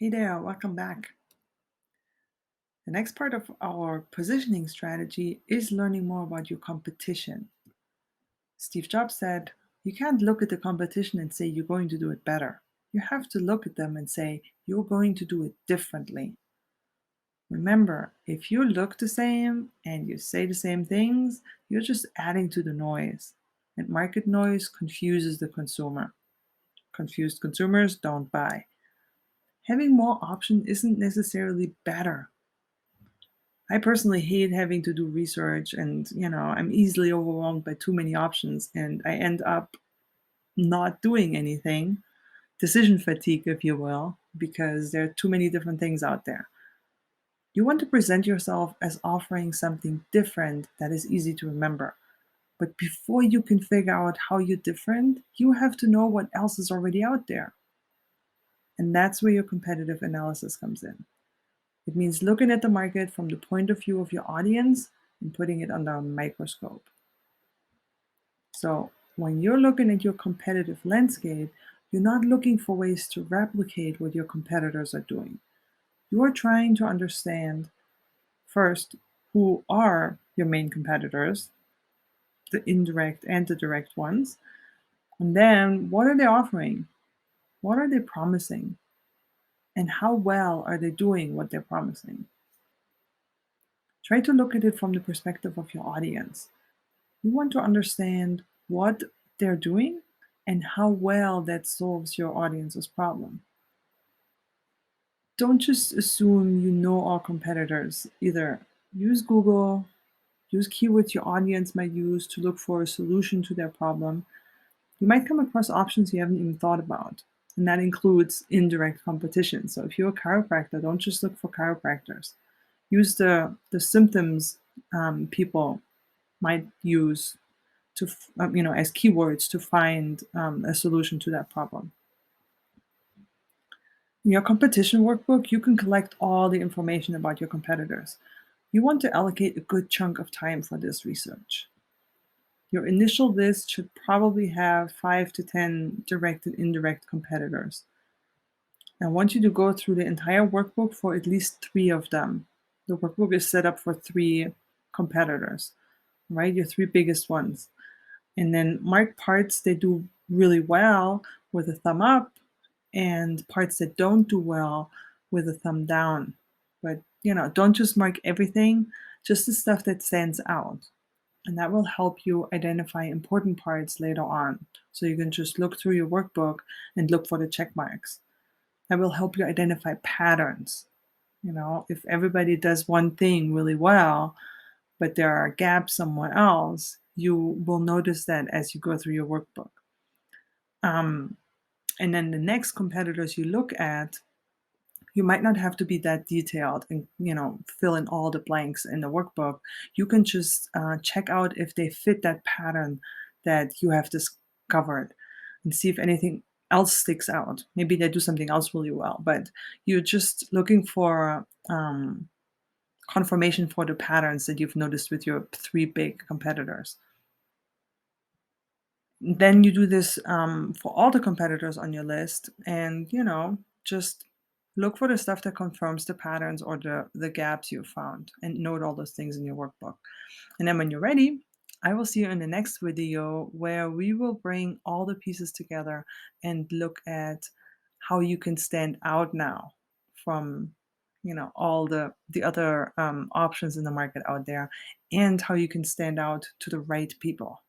Hey there, welcome back. The next part of our positioning strategy is learning more about your competition. Steve Jobs said, you can't look at the competition and say you're going to do it better. You have to look at them and say you're going to do it differently. Remember, if you look the same and you say the same things, you're just adding to the noise. And market noise confuses the consumer. Confused consumers don't buy. Having more options isn't necessarily better. I personally hate having to do research and, I'm easily overwhelmed by too many options and I end up not doing anything. Decision fatigue, if you will, because there are too many different things out there. You want to present yourself as offering something different that is easy to remember. But before you can figure out how you're different, you have to know what else is already out there. And that's where your competitive analysis comes in. It means looking at the market from the point of view of your audience and putting it under a microscope. So when you're looking at your competitive landscape, you're not looking for ways to replicate what your competitors are doing. You are trying to understand first who are your main competitors, the indirect and the direct ones, and then what are they offering? What are they promising? And how well are they doing what they're promising? Try to look at it from the perspective of your audience. You want to understand what they're doing and how well that solves your audience's problem. Don't just assume you know all competitors. Either use Google, use keywords your audience might use to look for a solution to their problem. You might come across options you haven't even thought about, and that includes indirect competition. So if you're a chiropractor, don't just look for chiropractors. Use the symptoms people might use to as keywords to find a solution to that problem. In your competition workbook, you can collect all the information about your competitors. You want to allocate a good chunk of time for this research. Your initial list should probably have 5 to 10 direct and indirect competitors. I want you to go through the entire workbook for at least 3 of them. The workbook is set up for 3 competitors, right? Your 3 biggest ones. And then mark parts that do really well with a thumb up and parts that don't do well with a thumb down. But, don't just mark everything, just the stuff that stands out. And that will help you identify important parts later on. So you can just look through your workbook and look for the check marks. That will help you identify patterns. If everybody does one thing really well, but there are gaps somewhere else, you will notice that as you go through your workbook. Um, and then the next competitors you look at, you might not have to be that detailed and fill in all the blanks in the workbook. You can just check out if they fit that pattern that you have discovered and see if anything else sticks out. Maybe they do something else really well, but you're just looking for confirmation for the patterns that you've noticed with your 3 big competitors. Then you do this for all the competitors on your list, and just look for the stuff that confirms the patterns or the gaps you found, and note all those things in your workbook. And then when you're ready, I will see you in the next video where we will bring all the pieces together and look at how you can stand out now from all the other options in the market out there, and how you can stand out to the right people.